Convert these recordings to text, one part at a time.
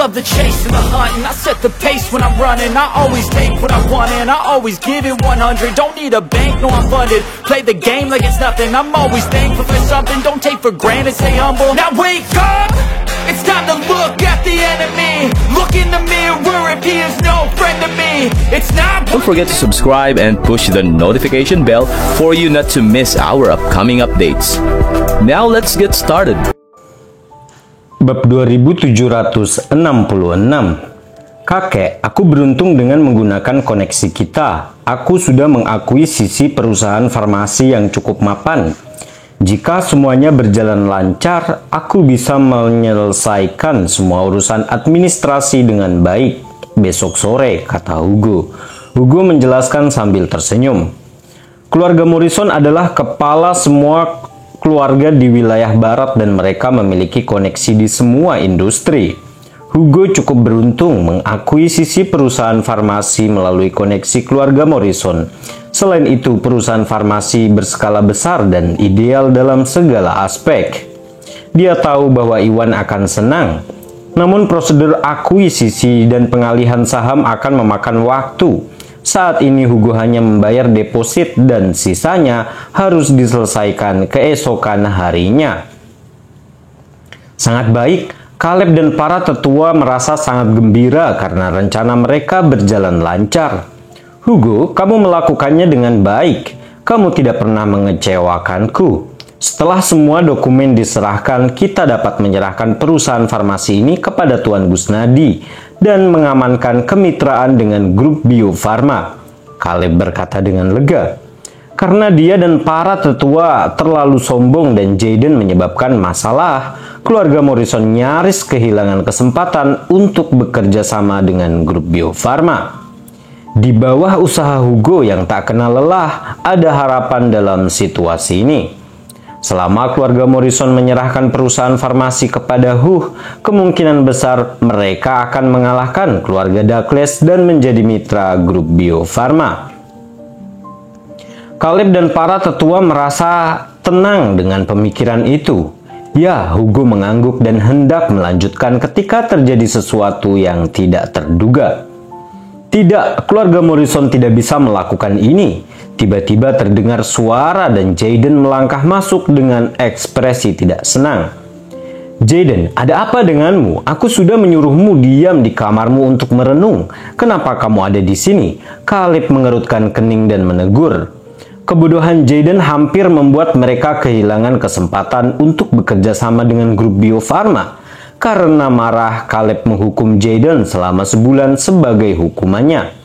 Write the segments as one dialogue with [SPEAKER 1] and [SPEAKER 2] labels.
[SPEAKER 1] Love the chase and the hunt, and I set the pace when I'm running. I always take what I want and I always give it 100. Don't need a bank, no I'm funded. Play the game like it's nothing. I'm always thankful for something. Don't take for granted, stay humble. Now wake up! It's time to look at the enemy. Look in the mirror if he is no friend to me. It's not.
[SPEAKER 2] Don't forget to subscribe and push the notification bell for you not to miss our upcoming updates. Now let's get started.
[SPEAKER 3] Bab 2766. Kakek, aku beruntung dengan menggunakan koneksi kita. Aku sudah mengakui sisi perusahaan farmasi yang cukup mapan. Jika semuanya berjalan lancar, aku bisa menyelesaikan semua urusan administrasi dengan baik besok sore, kata Hugo. Hugo menjelaskan sambil tersenyum. Keluarga Morrison adalah kepala semua keluarga di wilayah barat dan mereka memiliki koneksi di semua industri. Hugo cukup beruntung mengakuisisi perusahaan farmasi melalui koneksi keluarga Morrison. Selain itu, perusahaan farmasi berskala besar dan ideal dalam segala aspek. Dia tahu bahwa Iwan akan senang. Namun prosedur akuisisi dan pengalihan saham akan memakan waktu. Saat ini Hugo hanya membayar deposit dan sisanya harus diselesaikan keesokan harinya. Sangat baik, Caleb dan para tetua merasa sangat gembira karena rencana mereka berjalan lancar. Hugo, kamu melakukannya dengan baik. Kamu tidak pernah mengecewakanku. Setelah semua dokumen diserahkan, kita dapat menyerahkan perusahaan farmasi ini kepada Tuan Gusnadi dan mengamankan kemitraan dengan grup Bio Farma. Caleb berkata dengan lega. Karena dia dan para tetua terlalu sombong dan Jayden menyebabkan masalah, keluarga Morrison nyaris kehilangan kesempatan untuk bekerja sama dengan grup Bio Farma. Di bawah usaha Hugo yang tak kenal lelah, ada harapan dalam situasi ini. Selama keluarga Morrison menyerahkan perusahaan farmasi kepada Hugh, kemungkinan besar mereka akan mengalahkan keluarga Douglas dan menjadi mitra grup Bio Farma. Caleb dan para tetua merasa tenang dengan pemikiran itu. Ya, Hugo mengangguk dan hendak melanjutkan ketika terjadi sesuatu yang tidak terduga. Tidak, keluarga Morrison tidak bisa melakukan ini. Tiba-tiba terdengar suara dan Jayden melangkah masuk dengan ekspresi tidak senang. Jayden, ada apa denganmu? Aku sudah menyuruhmu diam di kamarmu untuk merenung. Kenapa kamu ada di sini? Caleb mengerutkan kening dan menegur. Kebodohan Jayden hampir membuat mereka kehilangan kesempatan untuk bekerja sama dengan grup Bio Farma. Karena marah, Caleb menghukum Jayden selama sebulan sebagai hukumannya.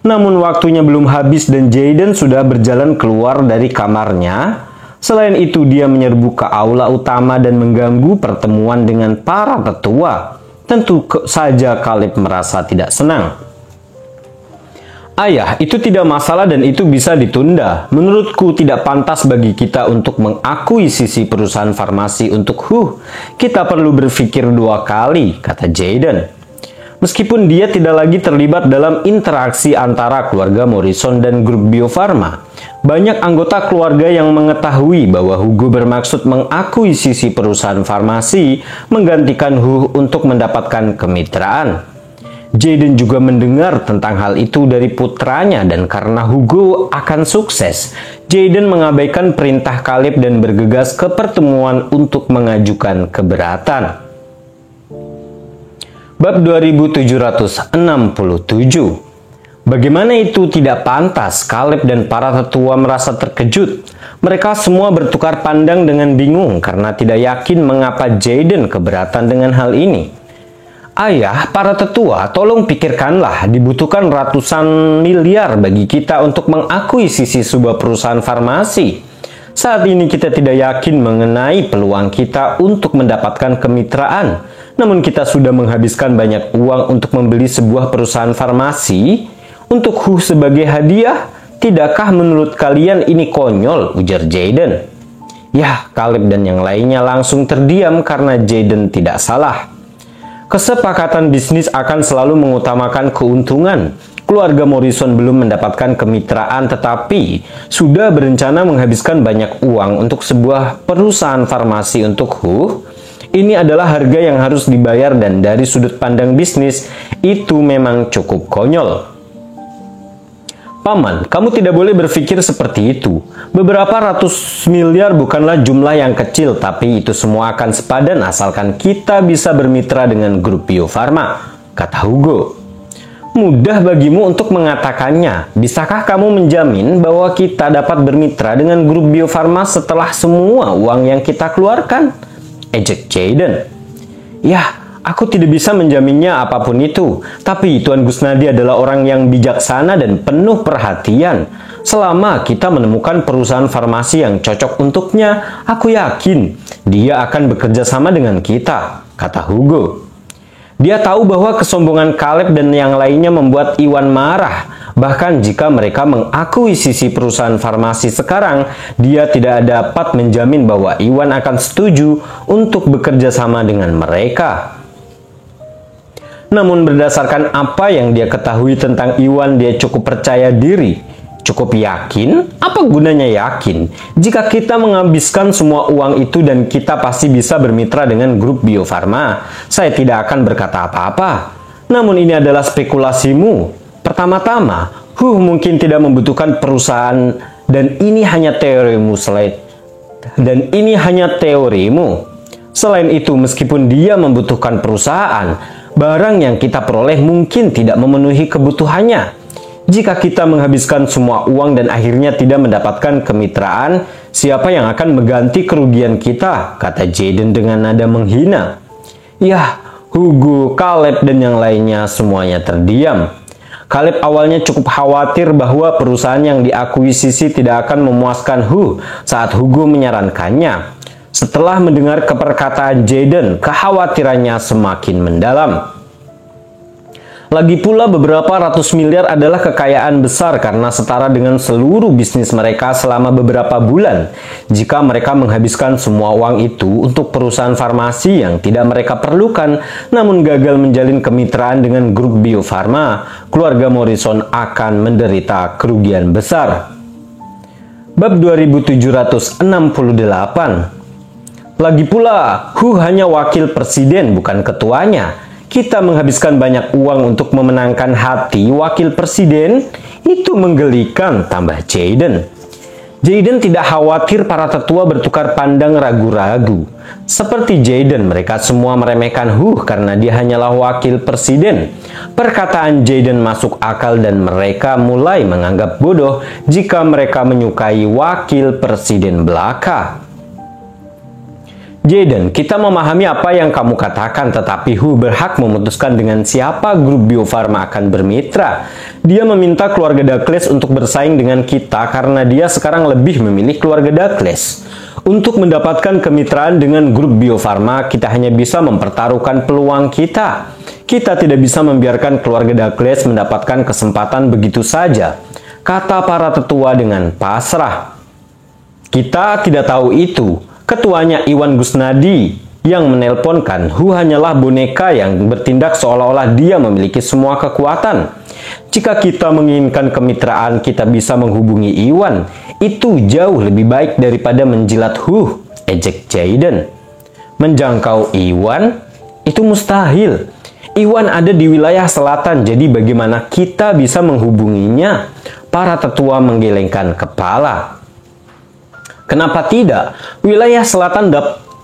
[SPEAKER 3] Namun waktunya belum habis dan Jayden sudah berjalan keluar dari kamarnya. Selain itu, dia menyerbu ke aula utama dan mengganggu pertemuan dengan para tetua. Tentu saja Caleb merasa tidak senang. Ayah, itu tidak masalah dan itu bisa ditunda. Menurutku tidak pantas bagi kita untuk mengakuisisi perusahaan farmasi untuk Hugh. Kita perlu berpikir dua kali, kata Jayden. Meskipun dia tidak lagi terlibat dalam interaksi antara keluarga Morrison dan grup Bio Farma, banyak anggota keluarga yang mengetahui bahwa Hugo bermaksud mengakuisisi perusahaan farmasi menggantikan Hugh untuk mendapatkan kemitraan. Jayden juga mendengar tentang hal itu dari putranya dan karena Hugo akan sukses, Jayden mengabaikan perintah Caleb dan bergegas ke pertemuan untuk mengajukan keberatan. Bab 2767. Bagaimana itu tidak pantas? Caleb dan para tetua merasa terkejut. Mereka semua bertukar pandang dengan bingung karena tidak yakin mengapa Jayden keberatan dengan hal ini. Ayah, para tetua, tolong pikirkanlah, dibutuhkan ratusan miliar bagi kita untuk mengakuisisi sebuah perusahaan farmasi. Saat ini kita tidak yakin mengenai peluang kita untuk mendapatkan kemitraan. Namun kita sudah menghabiskan banyak uang untuk membeli sebuah perusahaan farmasi untuk Hugh sebagai hadiah. Tidakkah menurut kalian ini konyol? Ujar Jayden. Yah, Caleb dan yang lainnya langsung terdiam karena Jayden tidak salah. Kesepakatan bisnis akan selalu mengutamakan keuntungan. Keluarga Morrison belum mendapatkan kemitraan tetapi sudah berencana menghabiskan banyak uang untuk sebuah perusahaan farmasi untuk WHO. Ini adalah harga yang harus dibayar dan dari sudut pandang bisnis itu memang cukup konyol. Paman, kamu tidak boleh berpikir seperti itu. Beberapa ratus miliar bukanlah jumlah yang kecil, tapi itu semua akan sepadan asalkan kita bisa bermitra dengan grup Bio Farma, kata Hugo. Mudah bagimu untuk mengatakannya. Bisakah kamu menjamin bahwa kita dapat bermitra dengan grup Bio Farma setelah semua uang yang kita keluarkan? Ejek Jayden. Yah, aku tidak bisa menjaminnya apapun itu, tapi Tuan Gusnadi adalah orang yang bijaksana dan penuh perhatian. Selama kita menemukan perusahaan farmasi yang cocok untuknya, aku yakin dia akan bekerja sama dengan kita, kata Hugo. Dia tahu bahwa kesombongan Caleb dan yang lainnya membuat Iwan marah. Bahkan jika mereka mengakuisisi perusahaan farmasi sekarang, dia tidak dapat menjamin bahwa Iwan akan setuju untuk bekerja sama dengan mereka. Namun berdasarkan apa yang dia ketahui tentang Iwan, dia cukup percaya diri. Cukup yakin? Apa gunanya yakin? Jika kita menghabiskan semua uang itu dan kita pasti bisa bermitra dengan grup Bio Farma, saya tidak akan berkata apa-apa. Namun ini adalah spekulasimu. Pertama-tama, mungkin tidak membutuhkan perusahaan dan ini hanya teorimu. Selain itu, meskipun dia membutuhkan perusahaan, barang yang kita peroleh mungkin tidak memenuhi kebutuhannya. Jika kita menghabiskan semua uang dan akhirnya tidak mendapatkan kemitraan, siapa yang akan mengganti kerugian kita? Kata Jayden dengan nada menghina. Yah, Hugo, Caleb, dan yang lainnya semuanya terdiam. Caleb awalnya cukup khawatir bahwa perusahaan yang diakuisisi tidak akan memuaskan saat Hugo menyarankannya. Setelah mendengar perkataan Jayden, kekhawatirannya semakin mendalam. Lagi pula beberapa ratus miliar adalah kekayaan besar karena setara dengan seluruh bisnis mereka selama beberapa bulan. Jika mereka menghabiskan semua uang itu untuk perusahaan farmasi yang tidak mereka perlukan, namun gagal menjalin kemitraan dengan grup Bio Farma, keluarga Morrison akan menderita kerugian besar. Bab 2768. Lagi pula, hanya wakil presiden bukan ketuanya. Kita menghabiskan banyak uang untuk memenangkan hati wakil presiden? Itu menggelikan, tambah Jayden. Jayden tidak khawatir para tetua bertukar pandang ragu-ragu. Seperti Jayden, mereka semua meremehkan karena dia hanyalah wakil presiden. Perkataan Jayden masuk akal dan mereka mulai menganggap bodoh jika mereka menyukai wakil presiden belaka. Jayden, kita memahami apa yang kamu katakan, tetapi berhak memutuskan dengan siapa grup Bio Farma akan bermitra. Dia meminta keluarga Douglas untuk bersaing dengan kita karena dia sekarang lebih memilih keluarga Douglas. Untuk mendapatkan kemitraan dengan grup Bio Farma, kita hanya bisa mempertaruhkan peluang kita. Kita tidak bisa membiarkan keluarga Douglas mendapatkan kesempatan begitu saja, kata para tetua dengan pasrah. Kita tidak tahu itu. Ketuanya Iwan Gusnadi yang menelponkan hanyalah boneka yang bertindak seolah-olah dia memiliki semua kekuatan. Jika kita menginginkan kemitraan, kita bisa menghubungi Iwan. Itu jauh lebih baik daripada menjilat ejek Jayden. Menjangkau Iwan? Itu mustahil. Iwan ada di wilayah selatan, jadi bagaimana kita bisa menghubunginya? Para tetua menggelengkan kepala. Kenapa tidak? Wilayah selatan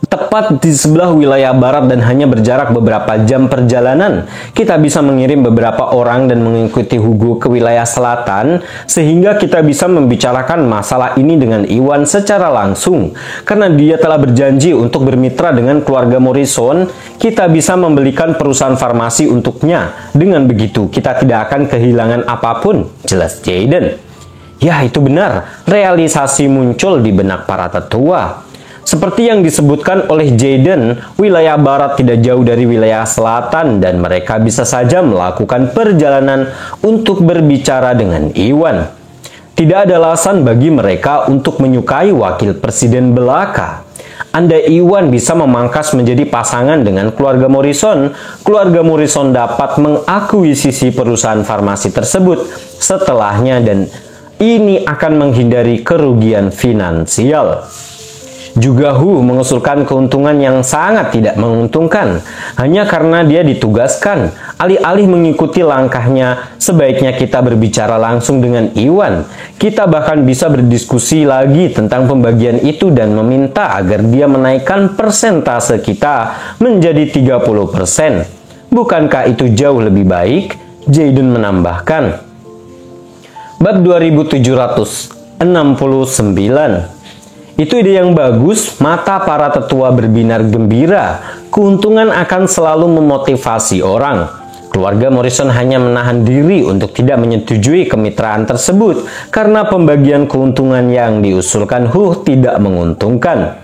[SPEAKER 3] tepat di sebelah wilayah barat dan hanya berjarak beberapa jam perjalanan. Kita bisa mengirim beberapa orang dan mengikuti Hugo ke wilayah selatan sehingga kita bisa membicarakan masalah ini dengan Iwan secara langsung. Karena dia telah berjanji untuk bermitra dengan keluarga Morrison, kita bisa membelikan perusahaan farmasi untuknya. Dengan begitu, kita tidak akan kehilangan apapun, jelas Jayden. Ya, itu benar. Realisasi muncul di benak para tetua. Seperti yang disebutkan oleh Jayden, wilayah barat tidak jauh dari wilayah selatan dan mereka bisa saja melakukan perjalanan untuk berbicara dengan Iwan. Tidak ada alasan bagi mereka untuk menyukai wakil presiden belaka. Andai Iwan bisa memangkas menjadi pasangan dengan keluarga Morrison dapat mengakuisisi perusahaan farmasi tersebut setelahnya dan ini akan menghindari kerugian finansial. Juga Hu mengusulkan keuntungan yang sangat tidak menguntungkan hanya karena dia ditugaskan. Alih-alih mengikuti langkahnya, sebaiknya kita berbicara langsung dengan Iwan. Kita bahkan bisa berdiskusi lagi tentang pembagian itu dan meminta agar dia menaikkan persentase kita menjadi 30%. Bukankah itu jauh lebih baik? Jayden menambahkan. Bab 2769. Itu ide yang bagus, mata para tetua berbinar gembira. Keuntungan akan selalu memotivasi orang. Keluarga Morrison hanya menahan diri untuk tidak menyetujui kemitraan tersebut karena pembagian keuntungan yang diusulkan Hu tidak menguntungkan.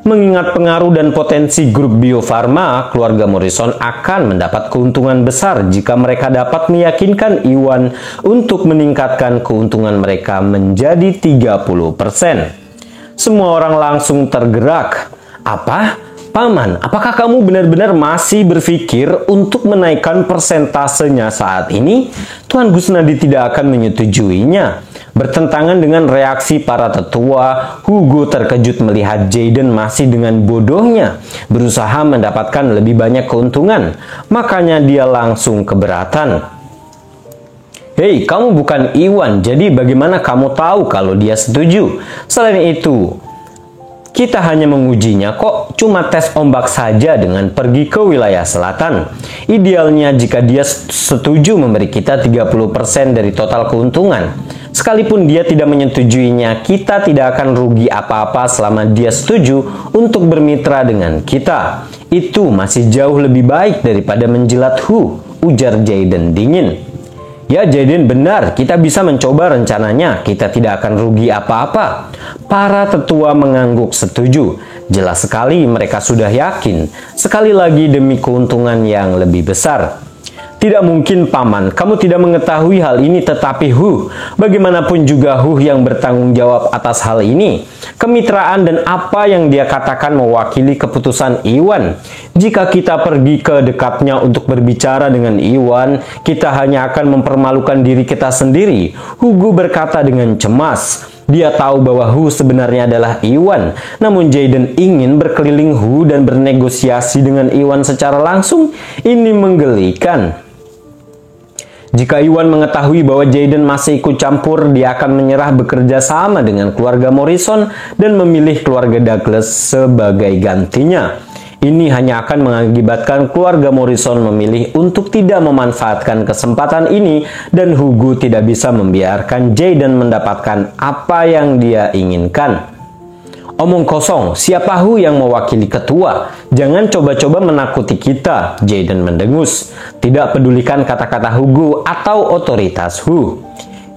[SPEAKER 3] Mengingat pengaruh dan potensi grup Bio Farma, keluarga Morrison akan mendapat keuntungan besar jika mereka dapat meyakinkan Iwan untuk meningkatkan keuntungan mereka menjadi 30%. Semua orang langsung tergerak. Apa? Paman, apakah kamu benar-benar masih berpikir untuk menaikkan persentasenya saat ini? Tuan Gusnadi tidak akan menyetujuinya. Bertentangan dengan reaksi para tetua, Hugo terkejut melihat Jayden masih dengan bodohnya berusaha mendapatkan lebih banyak keuntungan. Makanya dia langsung keberatan. Hei, kamu bukan Iwan, jadi bagaimana kamu tahu kalau dia setuju? Selain itu, kita hanya mengujinya kok, cuma tes ombak saja dengan pergi ke wilayah selatan. Idealnya jika dia setuju memberi kita 30% dari total keuntungan. Sekalipun dia tidak menyetujuinya, kita tidak akan rugi apa-apa selama dia setuju untuk bermitra dengan kita. Itu masih jauh lebih baik daripada menjilat Hu, ujar Jayden dingin. Ya, Jayden benar, kita bisa mencoba rencananya, kita tidak akan rugi apa-apa. Para tetua mengangguk setuju. Jelas sekali mereka sudah yakin, sekali lagi demi keuntungan yang lebih besar. Tidak mungkin, Paman, kamu tidak mengetahui hal ini, tetapi Hu, bagaimanapun juga Hu yang bertanggung jawab atas hal ini. Kemitraan dan apa yang dia katakan mewakili keputusan Iwan. Jika kita pergi ke dekatnya untuk berbicara dengan Iwan, kita hanya akan mempermalukan diri kita sendiri. Hugo berkata dengan cemas. Dia tahu bahwa Hu sebenarnya adalah Iwan. Namun Jayden ingin berkeliling Hu dan bernegosiasi dengan Iwan secara langsung. Ini menggelikan. Jika Iwan mengetahui bahwa Jayden masih ikut campur, dia akan menyerah bekerja sama dengan keluarga Morrison dan memilih keluarga Douglas sebagai gantinya. Ini hanya akan mengakibatkan keluarga Morrison memilih untuk tidak memanfaatkan kesempatan ini dan Hugo tidak bisa membiarkan Jayden mendapatkan apa yang dia inginkan. Omong kosong, siapa Hu yang mewakili ketua? Jangan coba-coba menakuti kita, Jayden mendengus. Tidak pedulikan kata-kata Hugo atau otoritas Hu.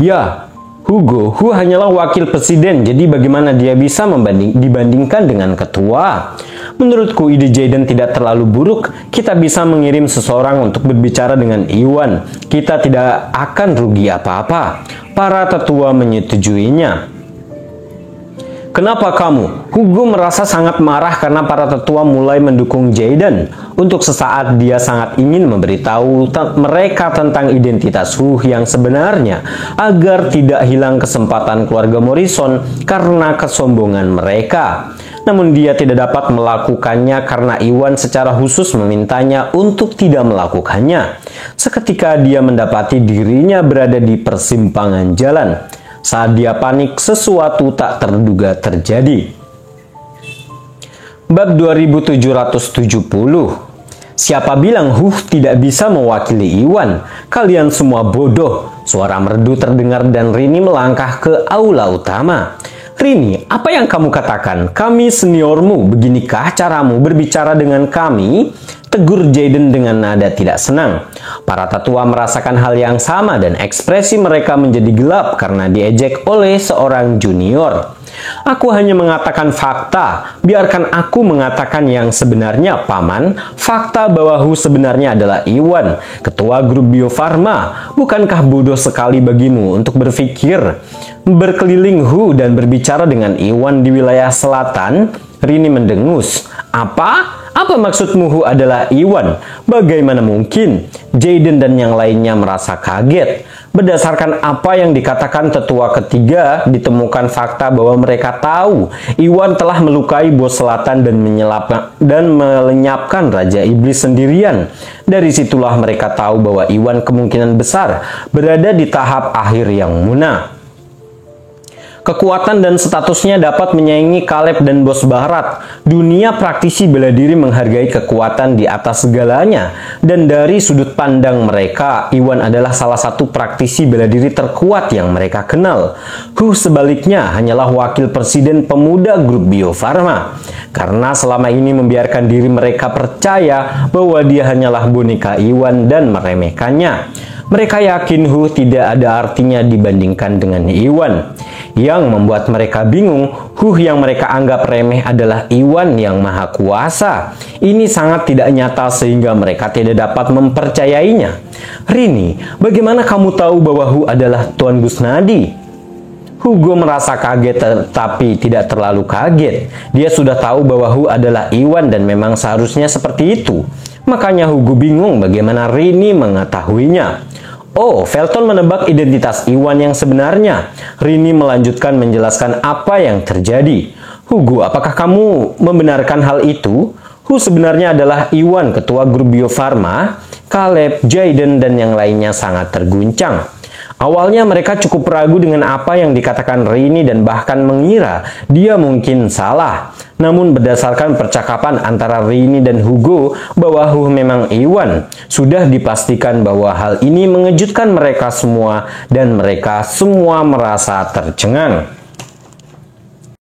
[SPEAKER 3] Ya, Hugo, Hu hanyalah wakil presiden, jadi bagaimana dia bisa dibandingkan dengan ketua? Menurutku ide Jayden tidak terlalu buruk. Kita bisa mengirim seseorang untuk berbicara dengan Iwan. Kita tidak akan rugi apa-apa. Para tetua menyetujuinya. Kenapa kamu? Hugo merasa sangat marah karena para tetua mulai mendukung Jayden. Untuk sesaat dia sangat ingin memberitahu mereka tentang identitas Hu yang sebenarnya agar tidak hilang kesempatan keluarga Morrison karena kesombongan mereka. Namun dia tidak dapat melakukannya karena Iwan secara khusus memintanya untuk tidak melakukannya. Seketika dia mendapati dirinya berada di persimpangan jalan. Saat dia panik, sesuatu tak terduga terjadi. Bab 2770. Siapa bilang Hu tidak bisa mewakili Iwan? Kalian semua bodoh. Suara merdu terdengar dan Rini melangkah ke aula utama. Rini, apa yang kamu katakan? Kami seniormu, beginikah caramu berbicara dengan kami? Tegur Jayden dengan nada tidak senang. Para tetua merasakan hal yang sama dan ekspresi mereka menjadi gelap karena diejek oleh seorang junior. Aku hanya mengatakan fakta. Biarkan aku mengatakan yang sebenarnya, Paman. Fakta bahwa Hu sebenarnya adalah Iwan, ketua grup Bio Farma. Bukankah bodoh sekali bagimu untuk berpikir berkeliling Hu dan berbicara dengan Iwan di wilayah selatan? Rini mendengus. Apa? Apa maksudmu Hu adalah Iwan? Bagaimana mungkin? Jaden dan yang lainnya merasa kaget. Berdasarkan apa yang dikatakan tetua ketiga, ditemukan fakta bahwa mereka tahu Iwan telah melukai bos selatan dan melenyapkan Raja Iblis sendirian. Dari situlah mereka tahu bahwa Iwan kemungkinan besar berada di tahap akhir yang munah. Kekuatan dan statusnya dapat menyaingi Caleb dan Bos Barat. Dunia praktisi bela diri menghargai kekuatan di atas segalanya. Dan dari sudut pandang mereka, Iwan adalah salah satu praktisi bela diri terkuat yang mereka kenal. Sebaliknya hanyalah wakil presiden pemuda grup Bio Farma. Karena selama ini membiarkan diri mereka percaya bahwa dia hanyalah boneka Iwan dan meremehkannya. Mereka yakin tidak ada artinya dibandingkan dengan Iwan. Yang membuat mereka bingung, yang mereka anggap remeh adalah Iwan yang maha kuasa. Ini sangat tidak nyata sehingga mereka tidak dapat mempercayainya. Rini, bagaimana kamu tahu bahwa adalah Tuan Gusnadi? Hugo merasa kaget tetapi tidak terlalu kaget. Dia sudah tahu bahwa adalah Iwan dan memang seharusnya seperti itu. Makanya Hugo bingung bagaimana Rini mengetahuinya. Oh, Felton menebak identitas Iwan yang sebenarnya. Rini melanjutkan menjelaskan apa yang terjadi. Hugo, apakah kamu membenarkan hal itu? Sebenarnya adalah Iwan, ketua grup Bio Farma. Caleb, Jaden, dan yang lainnya sangat terguncang. Awalnya mereka cukup ragu dengan apa yang dikatakan Rini dan bahkan mengira dia mungkin salah. Namun berdasarkan percakapan antara Rini dan Hugo bahwa memang Iwan, sudah dipastikan bahwa hal ini mengejutkan mereka semua dan mereka semua merasa tercengang.